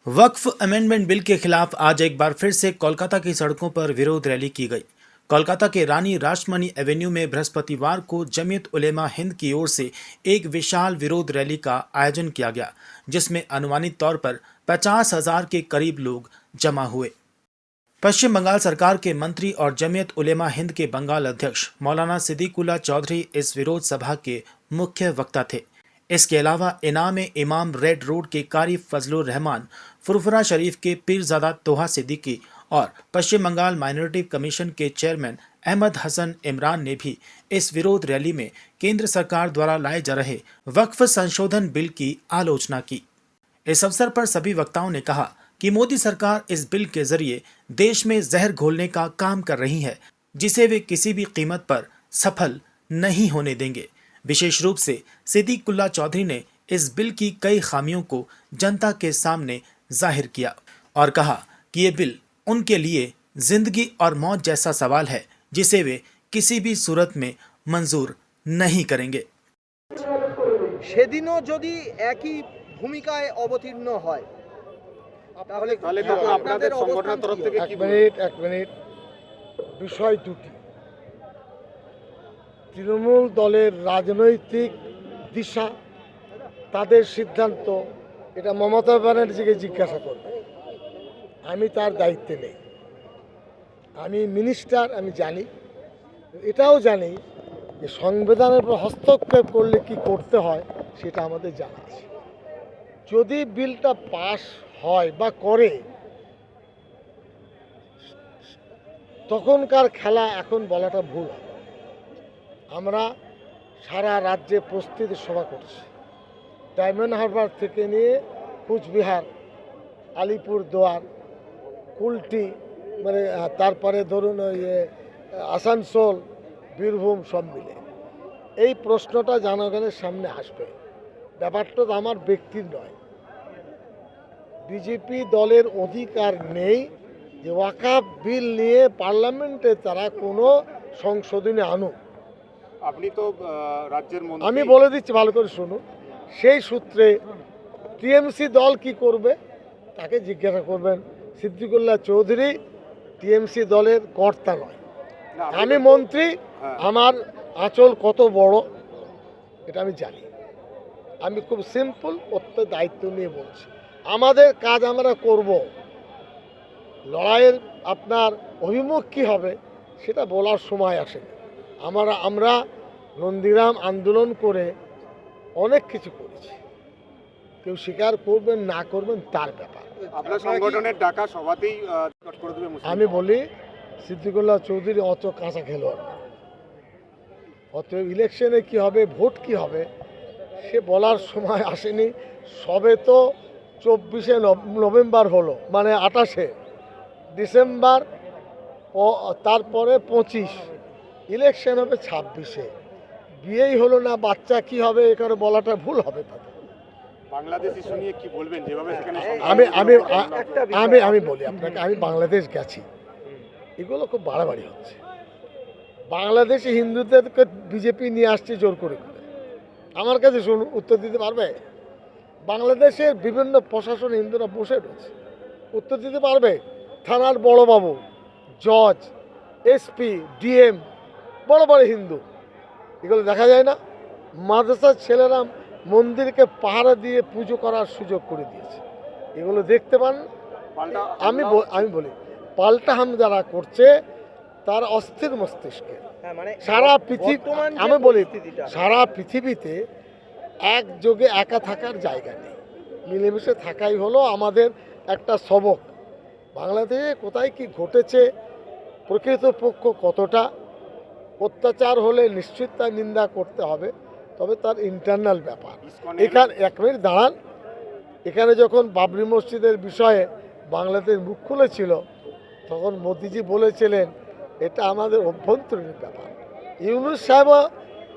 वक्फ amendment bill के खिलाफ आज एक बार फिर से कोलकाता की सड़कों पर विरोध रैली की गई। कोलकाता के रानी रासमणी एवेन्यू में बृहस्पतिवार को जमीयत उलेमा हिंद की ओर से एक विशाल विरोध रैली का आयोजन किया गया, जिसमें अनुमानित तौर पर 50,000 के करीब लोग जमा हुए। पश्चिम बंगाल सरकार के मंत्री और जमीयत उलेमा हिंद के बंगाल अध्यक्ष मौलाना सिद्दीकुल्लाह चौधरी इस विरोध सभा के मुख्य वक्ता थे। इसके अलावा इनाम इमाम रेड रोड के कारी फजलुर रहमान, फुरफुरा शरीफ के पीरजादा तोहा सिद्दीकी और पश्चिम बंगाल माइनॉरिटी कमीशन के चेयरमैन अहमद हसन इमरान ने भी इस विरोध रैली में केंद्र सरकार द्वारा लाए जा रहे वक्फ संशोधन बिल की आलोचना की। इस अवसर पर सभी वक्ताओं ने कहा कि मोदी सरकार इस बिल के जरिए देश में जहर घोलने का काम कर रही है, जिसे वे किसी भी कीमत पर सफल नहीं होने देंगे। विशेष रूप से सिद्दीकुल्लाह चौधरी ने इस बिल की कई खामियों को जनता के सामने जाहिर किया और कहा कि ये बिल उनके लिए जिंदगी और मौत जैसा सवाल है, जिसे वे किसी भी सूरत में मंजूर नहीं करेंगे। সেদিনও যদি একই ভূমিকায় অবতীর্ণ হয় তাহলে আপনাদের সংগঠনের তরফ থেকে কি এক মিনিট বিষয় দুটি। তৃণমূল দলের রাজনৈতিক দিশা, তাদের সিদ্ধান্ত, এটা মমতা ব্যানার্জিকে জিজ্ঞাসা করবে। আমি তার দায়িত্বে নেই। আমি মিনিস্টার, আমি জানি, এটাও জানি যে সংবিধানের উপর হস্তক্ষেপ করলে কি করতে হয় সেটা আমাদের জানা আছে। যদি বিলটা পাস হয় বা করে, তখনকার খেলা এখন বলাটা ভুল হবে। আমরা সারা রাজ্যে প্রস্তুতি সভা করছি। ডায়মন্ড হারবার থেকে নিয়ে কুচবিহার, আলিপুরদুয়ার, কুলটি, মানে তারপরে ধরুন ওই আসানসোল, বীরভূম সব মিলে এই প্রশ্নটা জনগণের সামনে আসবে। ব্যাপারটা তো আমার ব্যক্তির নয়। বিজেপি দলের অধিকার নেই যে ওয়াকফ বিল নিয়ে পার্লামেন্টে তারা কোনো সংশোধনী আনুক। আপনি তো রাজ্যের মন্ত্রী, আমি বলে দিচ্ছি, ভালো করে শুনুন। সেই সূত্রে টিএমসি দল কি করবে তাকে জিজ্ঞাসা করবেন। সিদ্দিকুল্লাহ চৌধুরী টিএমসি দলের কর্তা নয়, আমি মন্ত্রী। আমার আঁচল কত বড় এটা আমি জানি। আমি খুব সিম্পল দায়িত্ব নিয়ে বলছি, আমাদের কাজ আমরা করব। লড়াইয়ের আপনার অভিমুখ কী হবে সেটা বলার সময় আসে। আমরা নন্দীগ্রাম আন্দোলন করে অনেক কিছু করেছি। কেউ স্বীকার করবেন না করবেন তার ব্যাপার। আপনার সংগঠনের ডাকা সভাতেই করে দেবে। আমি বলি, সিদ্দিকুল্লাহ চৌধুরী অত কাঁচা খেলোয়াড় না। অতএব ইলেকশনে কি হবে, ভোট কি হবে সে বলার সময় আসেনি। সবে তো 24শে নভেম্বর হলো, মানে 28শে ডিসেম্বর, তারপরে 25, ইলেকশন হবে 26শে। বিয়েই হলো না, বাচ্চা কি হবে এখানে বলাটা ভুল হবে। বাংলাদেশ ইস্যু নিয়ে কি বলবেন? যেভাবে সেখানে আমি বলি আপনাকে, আমি বাংলাদেশ গেছি, এগুলো খুব বাড়াবাড়ি হচ্ছে। বাংলাদেশে হিন্দুদেরকে বিজেপি নিয়ে আসছে জোর করে। আমার কাছে শুনুন, উত্তর দিতে পারবে? বাংলাদেশের বিভিন্ন প্রশাসন হিন্দুরা বসে রয়েছে, উত্তর দিতে পারবে? থানার বড়বাবু, জজ, এসপি, ডিএম বড় বড় হিন্দু, এগুলো দেখা যায় না? মাদ্রাসার ছেলেরা মন্দিরকে পাহারা দিয়ে পুজো করার সুযোগ করে দিয়েছে, এগুলো দেখতে পান? আমি বলি, পাল্টা হাম যারা করছে তার অস্থির মস্তিষ্কে সারা পৃথিবী, আমি বলি সারা পৃথিবীতে একযোগে একা থাকার জায়গা নেই, মিলেমিশে থাকাই হলো আমাদের একটা সবক। বাংলাদেশে কোথায় কি ঘটেছে, প্রকৃতপক্ষ কতটা অত্যাচার হলে নিশ্চিত তার নিন্দা করতে হবে, তবে তার ইন্টারনাল ব্যাপার। এখানে এক মিনিট দাঁড়ান। এখানে যখন বাবরি মসজিদের বিষয়ে বাংলাদেশ মুখ খুলেছিল, তখন মোদিজি বলেছিলেন এটা আমাদের অভ্যন্তরীণ ব্যাপার। ইউনূস সাহেবও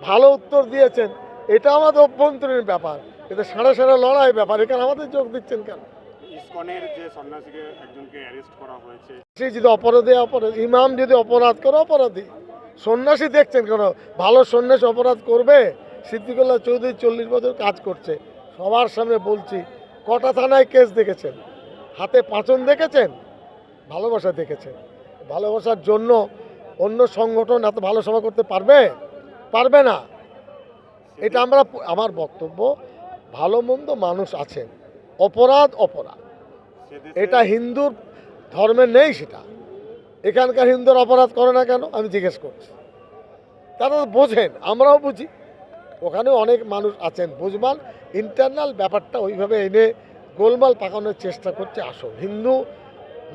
ভালো উত্তর দিয়েছেন, এটা আমাদের অভ্যন্তরীণ ব্যাপার, এটা সারা সারা লড়াই ব্যাপার, এখানে আমাদের যোগ দিচ্ছেন কেন? ইসকনের যে সন্ন্যাসীকে একজনকে অ্যারেস্ট করা হয়েছে, সে যদি অপরাধী, ইমাম যদি অপরাধ করে অপরাধী, সন্ন্যাসী দেখছেন কেন? ভালো সন্ন্যাসী অপরাধ করবে? সিদ্দিকুল্লাহ চৌধুরী 40 বছর কাজ করছে, সবার সামনে বলছি। কটা থানায় কেস দেখেছেন? হাতে পাঁচন দেখেছেন, ভালোবাসা দেখেছেন। ভালোবাসার জন্য অন্য সংগঠন এত ভালো সভা করতে পারবে না। এটা আমার বক্তব্য, ভালো মন্দ মানুষ আছেন, অপরাধ। এটা হিন্দুর ধর্মে নেই, সেটা এখানকার হিন্দুর অপরাধ করে না কেন আমি জিজ্ঞেস করছি। তারা বোঝেন, আমরাও বুঝি, ওখানে অনেক মানুষ আছেন বুঝবান। ইন্টারনাল ব্যাপারটা ওইভাবে এনে গোলমাল পাকানোর চেষ্টা করছে। আসল হিন্দু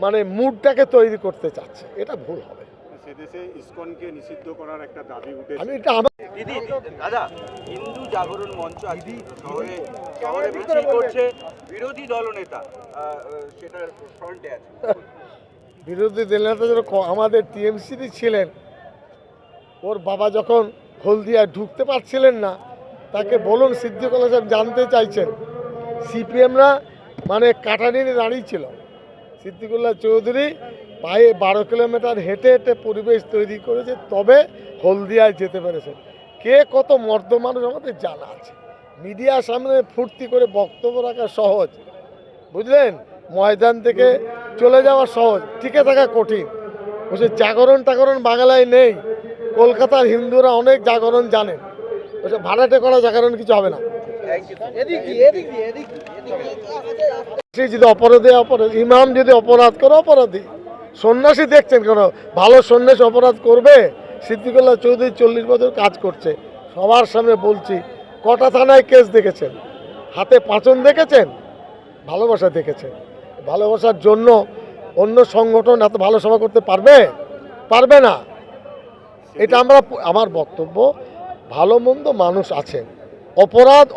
মানে মুডটাকে তৈরি করতে চাচ্ছে, এটা ভুল হবে। সেদেশে ইসকনকে নিষিদ্ধ করার একটা দাবি উঠেছে। আমি এটা আমার দিদি দাদা, হিন্দু জাগরণ মঞ্চ আজকে শহরে শহরে মিছিল করছে, বিরোধী দলনেতা সেটার ফ্রন্টে আছে। বিরোধী দলনেতা আমাদের টিএমসিতে ছিলেন, ওর বাবা যখন হলদিয়ায় ঢুকতে পারছিলেন না, তাকে বলুন সিদ্দিকুল্লাহ সাহেব জানতে চাইছেন, সিপিএমরা মানে কাটানি দাঁড়িয়েছিল, সিদ্দিকুল্লাহ চৌধুরী পায়ে 12 কিলোমিটার হেঁটে হেঁটে পরিবেশ তৈরি করেছে, তবে হলদিয়ায় যেতে পেরেছে। কে কত মর্দ মানুষ আমাদের জানা আছে। মিডিয়ার সামনে ফুর্তি করে বক্তব্য রাখা সহজ, বুঝলেন, ময়দান থেকে চলে যাওয়া সহজ, টিকে থাকা কঠিন। বলছে জাগরণ বাংলায় নেই, কলকাতার হিন্দুরা অনেক জাগরণ জানেন। বলছে ভাড়াটে করা জাগরণ কিছু হবে না। সে যদি অপরাধী ইমাম যদি অপরাধ করে অপরাধী, সন্ন্যাসী দেখছেন কেন? ভালো সন্ন্যাসী অপরাধ করবে? সিদ্দিকুল্লাহ চৌধুরী 40 বছর কাজ করছে, সবার সামনে বলছি, কটা থানায় কেস দেখেছেন, হাতে পাঁচন দেখেছেন, ভালোবাসা দেখেছেন। ভালোবাসার জন্য অন্য সংগঠন এত ভালো সভা করতে পারবে না। এটা আমার বক্তব্য, ভালো মন্দ মানুষ আছেন, অপরাধ।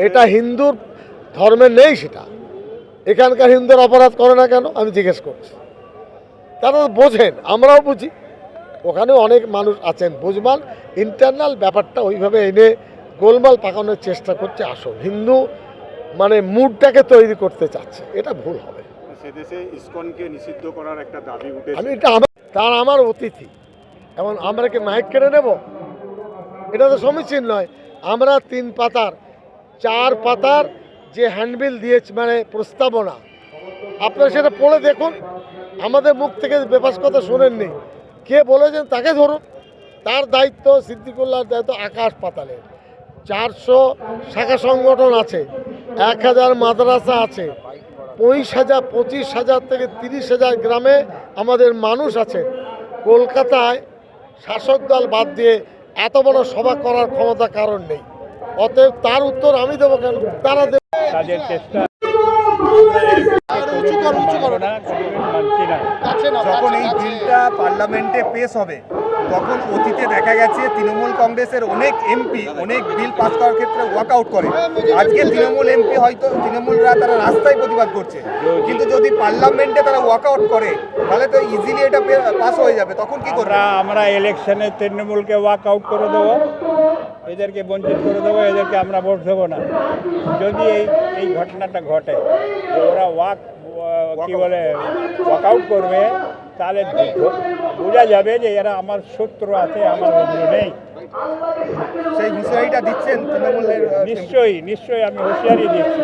এটা হিন্দুর ধর্মে নেই, সেটা এখানকার হিন্দুর অপরাধ করে না কেন আমি জিজ্ঞেস করছি। তারা বোঝেন, আমরাও বুঝি, ওখানে অনেক মানুষ আছেন বুঝবান। ইন্টারনাল ব্যাপারটা ওইভাবে এনে গোলমাল পাকানোর চেষ্টা করছে। আসল হিন্দু মানে মুডটাকে তৈরি করতে চাচ্ছে, এটা ভুল হবে। সেদেশে ইসকনকে নিষিদ্ধ করার একটা দাবি উঠেছে। আমি এটা আমার অতিথি, এমন আমরা কি মাইক কেড়ে নেব? এটা তো সমীচীন নয়। আমরা 3 পাতার 4 পাতার যে হ্যান্ডবিল দিয়েছি, মানে প্রস্তাবনা, আপনারা সেটা পড়ে দেখুন। আমাদের মুখ থেকে বেফাস কথা শোনেননি, কে বলেছেন তাকে ধরুন। তার দায়িত্ব, সিদ্দিকুল্লাহর দায়িত্ব আকাশ পাতালের। 400 শাখা সংগঠন আছে, 1000 মাদ্রাসা আছে, 25,000 থেকে 30,000 গ্রামে আমাদের মানুষ আছে। কলকাতায় শাসক দল বাদ দিয়ে এত বড় সভা করার ক্ষমতা কারণ নেই। অতএব তার উত্তর আমি দেবো কেন? তারা তাদের চেষ্টা যখন এই বিলটা পার্লামেন্টে পেশ হবে, তখন অতীতে দেখা গেছে তৃণমূল কংগ্রেসের অনেক এমপি অনেক বিল পাস করার ক্ষেত্রে ওয়াকআউট করে। আজকে তৃণমূল এমপি হয়তো তৃণমূলরা তারা রাস্তায় প্রতিবাদ করছে, কিন্তু যদি পার্লামেন্টে তারা ওয়াকআউট করে তাহলে তো ইজিলি এটা পাস হয়ে যাবে। তখন কি করবে? আমরা ইলেকশনে তৃণমূলকে ওয়াকআউট করে দেবো, এদেরকে বঞ্চিত করে দেবো, এদেরকে আমরা ভোট দেবো না। যদি এই ঘটনাটা ঘটে যে ওরা ওয়াকআউট করবে, তাহলে বোঝা যাবে যে এরা আমার শত্রু আছে, আমার অন্য নেই। সেই হুঁশিয়ারিটা দিচ্ছেন তৃণমূলের? নিশ্চয়ই আমি হুঁশিয়ারি দিচ্ছি।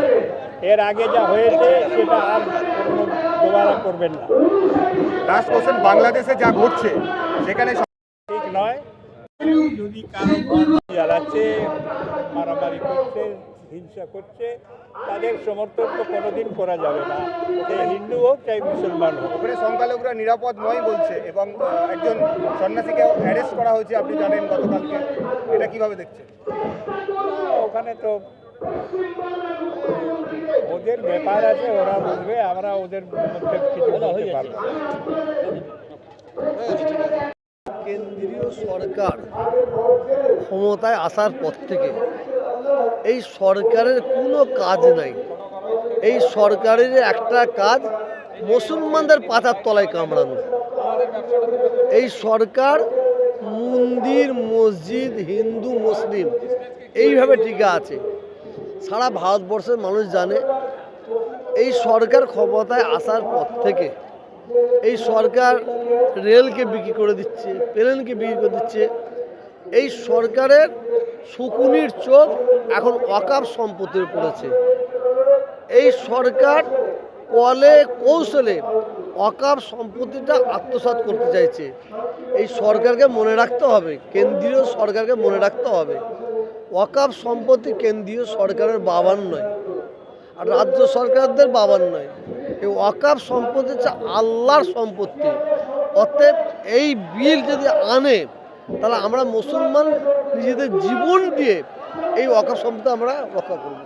এর আগে যা হয়েছে সেটা আর দোবারা করবেন না। লাস্ট কোশ্চেন, বাংলাদেশে যা ঘটছে সেখানে ঠিক নয়। যদি কারো জ্বালাচ্ছে, মারামারি করছে, হিংসা করছে, তাদের সমর্থন তো কোনোদিন করা যাবে না, চাই হিন্দু হোক চাই মুসলমান হোক। ওখানে সংখ্যালঘুরা নিরাপদ নয় বলছে, এবং একজন সন্ন্যাসীকে অ্যারেস্ট করা হয়েছে, আপনি জানেন গতকালকে। এটা কিভাবে দেখছেন? ওখানে তো ওদের ব্যাপার আছে, ওরা বুঝবে, আমরা ওদের মধ্যে কিছু বলতে পারবো। কেন্দ্রীয় সরকার ক্ষমতায় আসার পর থেকে এই সরকারের কোনো কাজ নাই। এই সরকারের একটা কাজ মুসলমানদের পাতার তলায় কামড়ানো। এই সরকার মন্দির মসজিদ হিন্দু মুসলিম এইভাবে টিকে আছে। সারা ভারতবর্ষের মানুষ জানে এই সরকার ক্ষমতায় আসার পর থেকে এই সরকার রেলকে বিক্রি করে দিচ্ছে, প্লেনকে বিক্রি করে দিচ্ছে। এই সরকারের শকুনির চোখ এখন ওয়াকফ সম্পত্তির পড়েছে। এই সরকার কলে কৌশলে ওয়াকফ সম্পত্তিটা আত্মসাৎ করতে চাইছে। এই সরকারকে মনে রাখতে হবে, কেন্দ্রীয় সরকারকে মনে রাখতে হবে, ওয়াকফ সম্পত্তি কেন্দ্রীয় সরকারের বাবার নয় আর রাজ্য সরকারদের বাবার নয়। এই ওয়াকফ সম্পত্তি হচ্ছে আল্লাহর সম্পত্তি। অতএব এই বিল যদি আনে তাহলে আমরা মুসলমান নিজেদের জীবন দিয়ে এই ওয়াকফ সম্পত্তি আমরা রক্ষা করব।